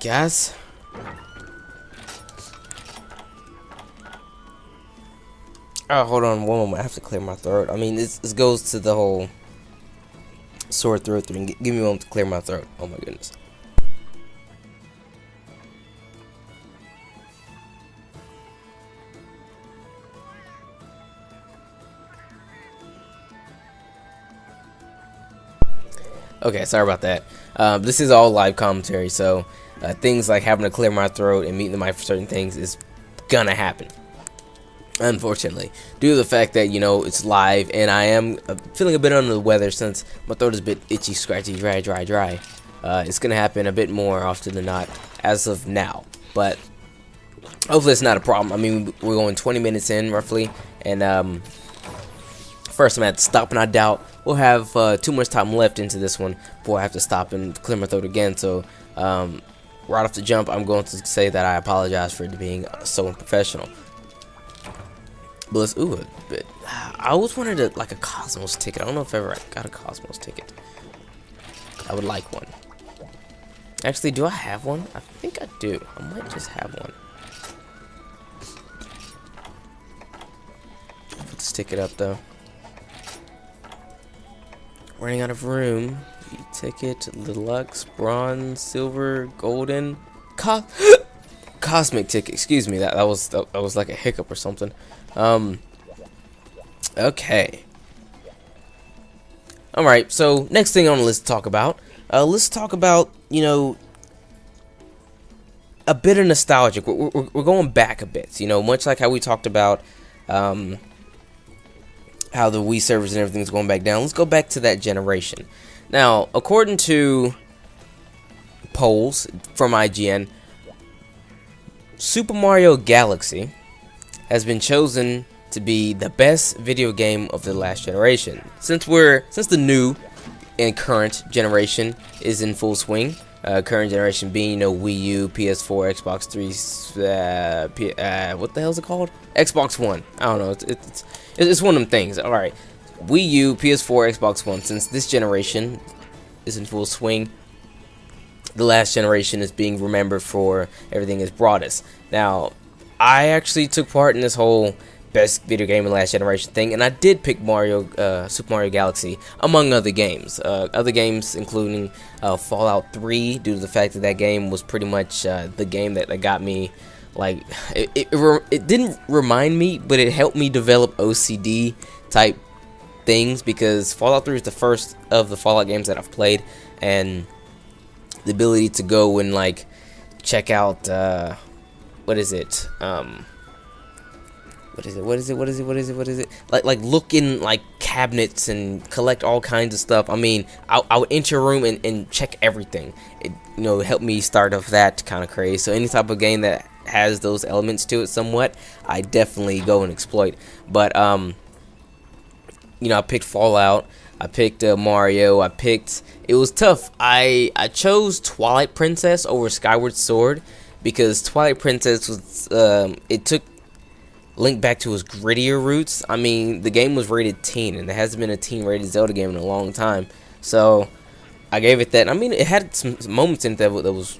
guess. Oh, hold on one moment. I have to clear my throat. I mean, this goes to the whole sore throat thing. Give me a moment to clear my throat. Oh my goodness. Okay, sorry about that. This is all live commentary, so things like having to clear my throat and muting the mic for certain things is gonna happen, unfortunately, due to the fact that, you know, it's live and I am feeling a bit under the weather since my throat is a bit itchy, scratchy, dry. It's gonna happen a bit more often than not as of now, but hopefully it's not a problem. I mean, we're going 20 minutes in roughly, and first I'm at to stop, and I doubt we'll have too much time left into this one before I have to stop and clear my throat again. So right off the jump, I'm going to say that I apologize for it being so unprofessional. But let's, I always wanted like a Cosmos ticket. I don't know if I ever got a Cosmos ticket. I would like one. Actually, do I have one? I think I do. I might just have one. Put this ticket up though. Running out of room. Ticket, deluxe, bronze, silver, golden, cosmic ticket. Excuse me, that was like a hiccup or something. Okay. All right. So next thing on the list to talk about. Let's talk about, you know, a bit of nostalgic. We're going back a bit. You know, much like how we talked about how the Wii servers and everything's going back down. Let's go back to that generation. Now, according to polls from IGN, Super Mario Galaxy has been chosen to be the best video game of the last generation. Since the new and current generation is in full swing, current generation being, you know, Wii U, PS4, Xbox 3, what the hell is it called? Xbox One. I don't know. It's one of them things. All right. Wii U, PS4, Xbox One. Since this generation is in full swing, the last generation is being remembered for everything it's brought us. Now, I actually took part in this whole best video game in last generation thing, and I did pick Super Mario Galaxy among other games. Other games including Fallout 3, due to the fact that that game was pretty much the game that got me. Like, it didn't remind me, but it helped me develop OCD type things, because Fallout 3 is the first of the Fallout games that I've played, and the ability to go and like check out what is it? Like look in like cabinets and collect all kinds of stuff. I mean, I would enter a room and check everything. It, you know, helped me start off that kind of craze. So any type of game that has those elements to it somewhat, I definitely go and exploit. But you know, I picked Fallout, I picked Mario, it was tough. I chose Twilight Princess over Skyward Sword, because Twilight Princess was it took Link back to his grittier roots. I mean, the game was rated teen, and there hasn't been a teen rated Zelda game in a long time, so I gave it that. I mean, it had some moments in it that was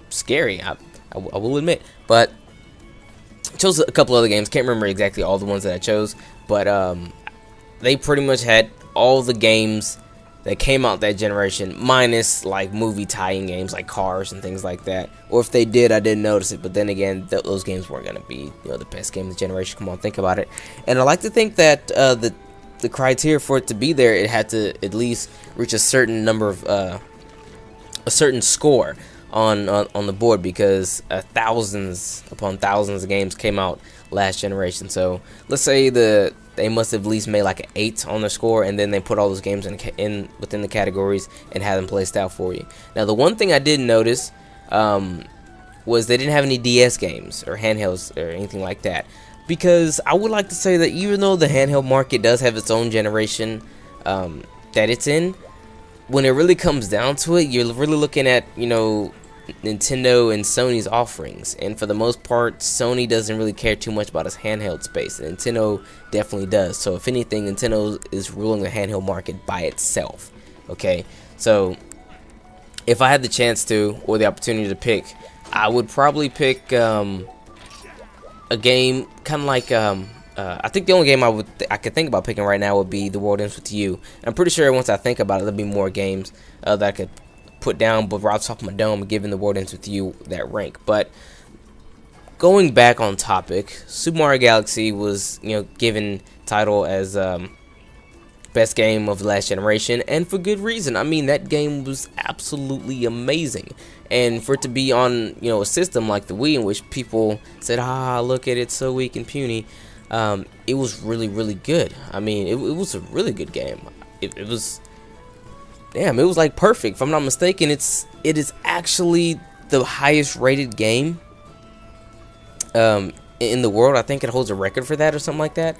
scary, I will admit, but I chose a couple other games. Can't remember exactly all the ones that I chose, but they pretty much had all the games that came out that generation, minus like movie tie-in games like Cars and things like that. Or if they did, I didn't notice it. But then again, those games weren't gonna be, you know, the best game of the generation. Come on, think about it. And I like to think that the criteria for it to be there, it had to at least reach a certain number of a certain score on the board, because thousands upon thousands of games came out last generation. So let's say they must have at least made like an 8 on their score, and then they put all those games in within the categories and had them placed out for you. Now, the one thing I did notice was they didn't have any DS games or handhelds or anything like that, because I would like to say that even though the handheld market does have its own generation that it's in, when it really comes down to it, you're really looking at, you know, Nintendo and Sony's offerings, and for the most part, Sony doesn't really care too much about its handheld space, and Nintendo definitely does. So if anything, Nintendo is ruling the handheld market by itself. Okay, so if I had the chance to, or the opportunity to pick, I would probably pick a game kind of like I think the only game I could think about picking right now would be The World Ends With You. I'm pretty sure once I think about it, there'll be more games that I could put down, but right off the top of my dome, giving The World Ends With You that rank. But going back on topic, Super Mario Galaxy was, given title as best game of the last generation, and for good reason. I mean, that game was absolutely amazing, and for it to be on, a system like the Wii, in which people said, look at it, so weak and puny, it was really, really good. I mean, it was a really good game. It was, damn, it was like perfect. If I'm not mistaken, it is actually the highest rated game in the world. I think it holds a record for that or something like that.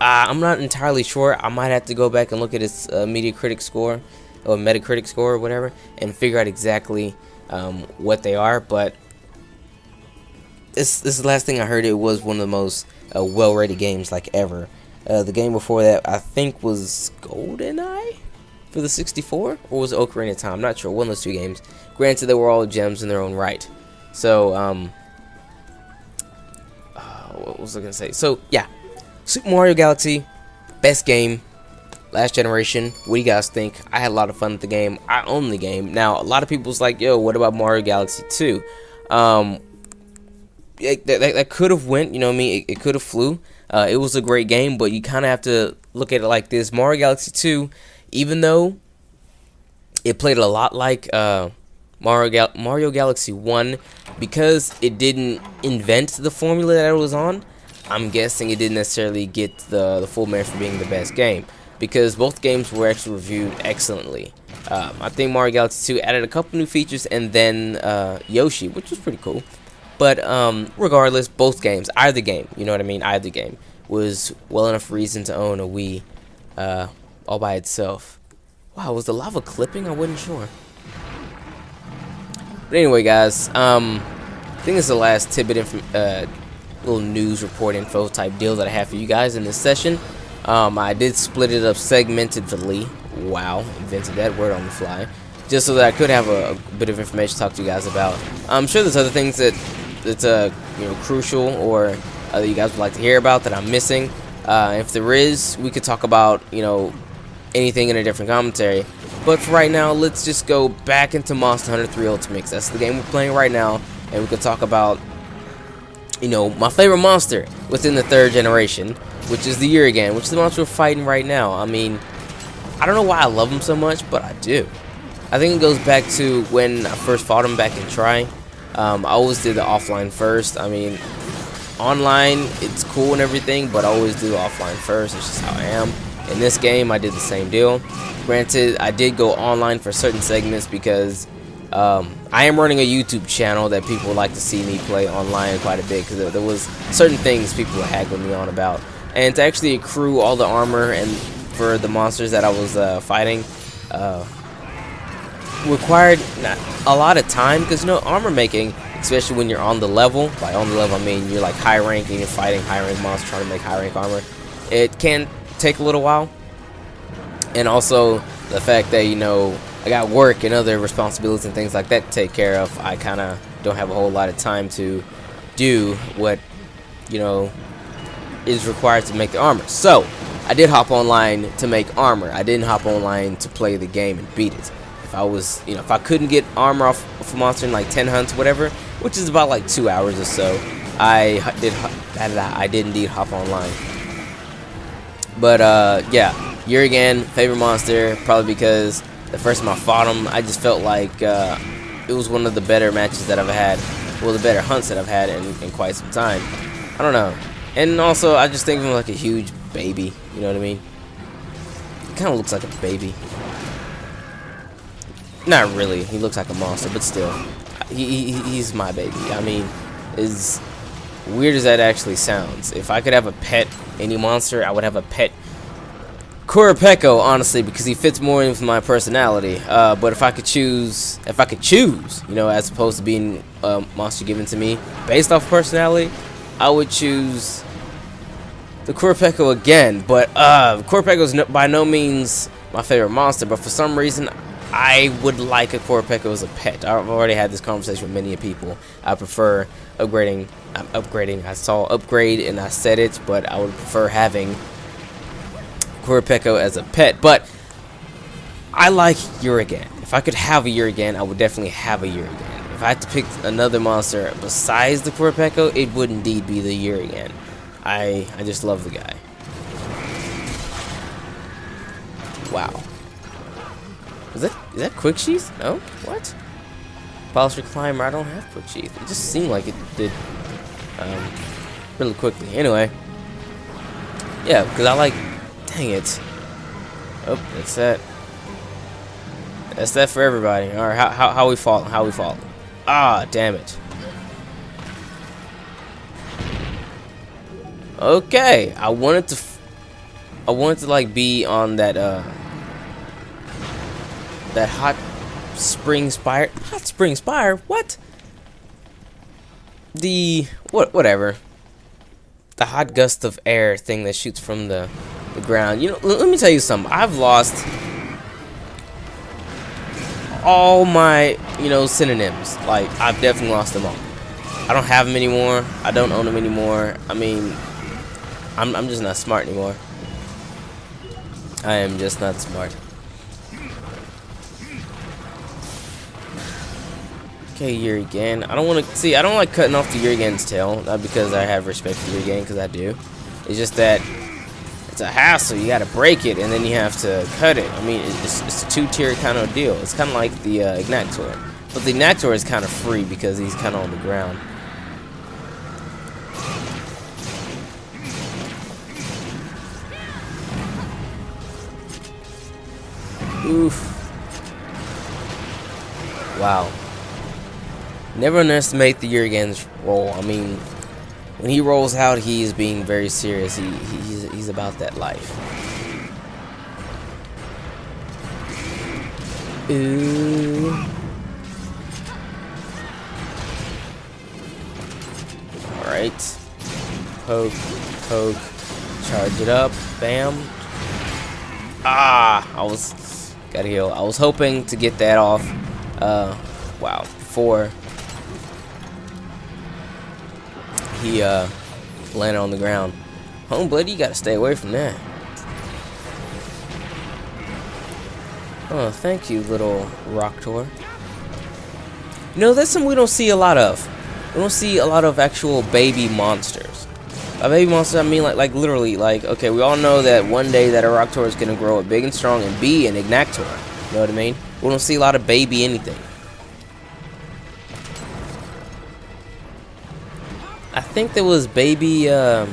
I'm not entirely sure. I might have to go back and look at its Metacritic score or Metacritic score or whatever and figure out exactly what they are. But this is the last thing I heard. It was one of the most well-rated games like ever. The game before that, I think, was GoldenEye for the 64, or was it Ocarina of Time? I'm not sure. One of those two games. Granted, they were all gems in their own right. So, what was I gonna say? So, yeah, Super Mario Galaxy, best game, last generation. What do you guys think? I had a lot of fun with the game. I own the game. Now, a lot of people's like, yo, what about Mario Galaxy 2? That could have went, you know what I mean? It could have flew. It was a great game, but you kind of have to look at it like this. Mario Galaxy 2, even though it played a lot like Mario Galaxy 1, because it didn't invent the formula that it was on, I'm guessing it didn't necessarily get the full merit for being the best game, because both games were actually reviewed excellently. I think Mario Galaxy 2 added a couple new features, and then Yoshi, which was pretty cool. But regardless, both games, either game, you know what I mean, either game was well enough reason to own a Wii all by itself. Wow, was the lava clipping? I wasn't sure. But anyway, guys, I think it's the last tidbit little news report info type deal that I have for you guys in this session. I did split it up segmentedly. Wow, invented that word on the fly. Just so that I could have a bit of information to talk to you guys about. I'm sure there's other things that's crucial or that you guys would like to hear about that I'm missing. If there is, we could talk about anything in a different commentary. But for right now, let's just go back into Monster Hunter 3 Ultimate. That's the game we're playing right now, and we could talk about my favorite monster within the third generation, which is the Urigan, which is the monster we're fighting right now. I mean, I don't know why I love him so much, but I do. I think it goes back to when I first fought him back in Tri. I always did the offline first. I mean, online, it's cool and everything, but I always do offline first. It's just how I am. In this game, I did the same deal. Granted, I did go online for certain segments because I am running a YouTube channel that people would like to see me play online quite a bit, because there was certain things people were haggling me on about. And to actually accrue all the armor and for the monsters that I was fighting required a lot of time, because armor making, especially when you're on the level, by on the level I mean you're like high rank and you're fighting high rank monsters trying to make high rank armor, it can take a little while. And also the fact that I got work and other responsibilities and things like that to take care of, I kind of don't have a whole lot of time to do what is required to make the armor. So I did hop online to make armor. I didn't hop online to play the game and beat it. If I was, if I couldn't get armor off a monster in like 10 hunts, whatever, which is about like 2 hours or so, I did indeed hop online. But yeah, Urigan, favorite monster, probably because the first time I fought him, I just felt like it was one of the better matches that I've had, well, the better hunts that I've had in quite some time. I don't know. And also, I just think of him like a huge baby, you know what I mean? He kind of looks like a baby. Not really, he looks like a monster, but still, he's my baby. I mean, as weird as that actually sounds, if I could have a pet, any monster, I would have a pet Kurapeko, honestly, because he fits more in with my personality. But if I could choose, as opposed to being a monster given to me based off personality, I would choose the Kurapeko again. But Kurapeko is by no means my favorite monster, but for some reason I would like a Korapeko as a pet. I've already had this conversation with many people. I prefer upgrading. I saw upgrade and I said it, but I would prefer having Korapeko as a pet. But I like Urigan. If I could have a Urigan, I would definitely have a Urigan. If I had to pick another monster besides the Korapeko, it would indeed be the Urigan. I just love the guy. Wow. Is that quick sheath? No? What? Polisher Climber, I don't have quick sheath. It just seemed like it did really quickly. Anyway. Yeah, because I like... Dang it. Oh, that's that. That's that for everybody. Alright, how we falling? How we falling? Ah, damn it. Okay, I wanted to like be on that that hot spring spire. What? Whatever. The hot gust of air thing that shoots from the ground. You know, let me tell you something. I've lost all my, synonyms. Like, I've definitely lost them all. I don't have them anymore. I don't own them anymore. I mean, I'm just not smart anymore. I am just not smart. Okay, Urigan. I don't want to see. I don't like cutting off the Urigan's tail. Not because I have respect for Urigan, because I do. It's just that it's a hassle. You got to break it, and then you have to cut it. I mean, it's a two-tier kind of deal. It's kind of like the Ignator, but the Ignator is kind of free because he's kind of on the ground. Oof. Wow. Never underestimate the Urigan's role. I mean, when he rolls out, he is being very serious. He's about that life. Ooh. Alright. Poke. Charge it up. Bam. Ah! Gotta heal. I was hoping to get that off. Wow. Before he landed on the ground. Homeblood, you gotta stay away from that. Oh, thank you, little Rocktor. You know, that's something we don't see a lot of. We don't see a lot of actual baby monsters. By baby monsters, I mean like literally, like, okay, we all know that one day that a Rocktor is gonna grow up big and strong and be an Ignator. You know what I mean? We don't see a lot of baby anything. I think there was baby, back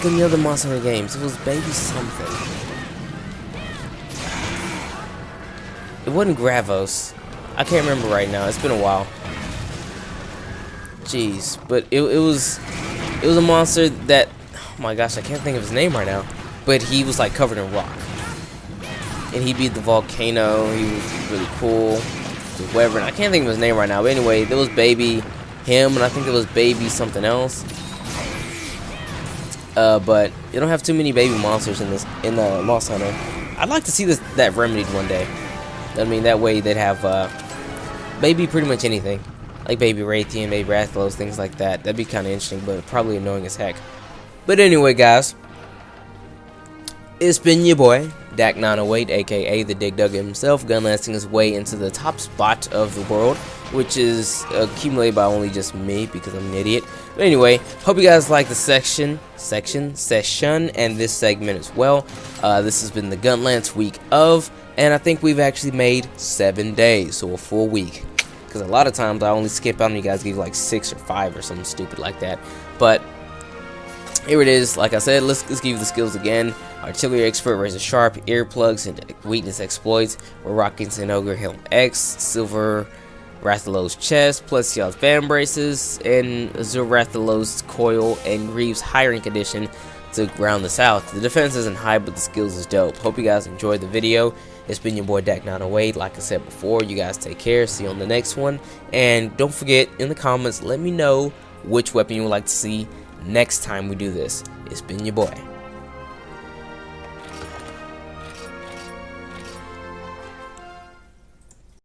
in the other Monster Hunter games, it was baby something. It wasn't Gravos. I can't remember right now. It's been a while. Jeez, but it was a monster that, oh my gosh, I can't think of his name right now. But he was like covered in rock, and he beat the volcano. He was really cool. The Wyvern. I can't think of his name right now. But anyway, there was baby him, and I think there was baby something else. But you don't have too many baby monsters in the Monster Hunter. I'd like to see that remedied one day. I mean, that way they'd have baby pretty much anything, like baby Raytheon, baby Rathalos, things like that. That'd be kind of interesting, but probably annoying as heck. But anyway, guys, it's been your boy Dak908, aka the Dig Dugger himself, gunlancing his way into the top spot of the world, which is accumulated by only just me because I'm an idiot. But anyway, hope you guys like the session and this segment as well. This has been the Gunlance week of, and I think we've actually made 7 days, so a full week. Because a lot of times I only skip out on you guys, give you like 6 or 5 or something stupid like that. But here it is. Like I said, let's give you the skills again. Artillery Expert, Razor Sharp, Earplugs, and Weakness Exploits. We're rocking Ogre Helm X, Silver Rathalos Chest, plus y'all's Fan Braces, and Azure Rathalos Coil, and Greaves High Rank Edition to round this out. The defense isn't high, but the skills is dope. Hope you guys enjoyed the video. It's been your boy Dak908. Like I said before, you guys take care. See you on the next one. And don't forget, in the comments, let me know which weapon you would like to see next time we do this. It's been your boy.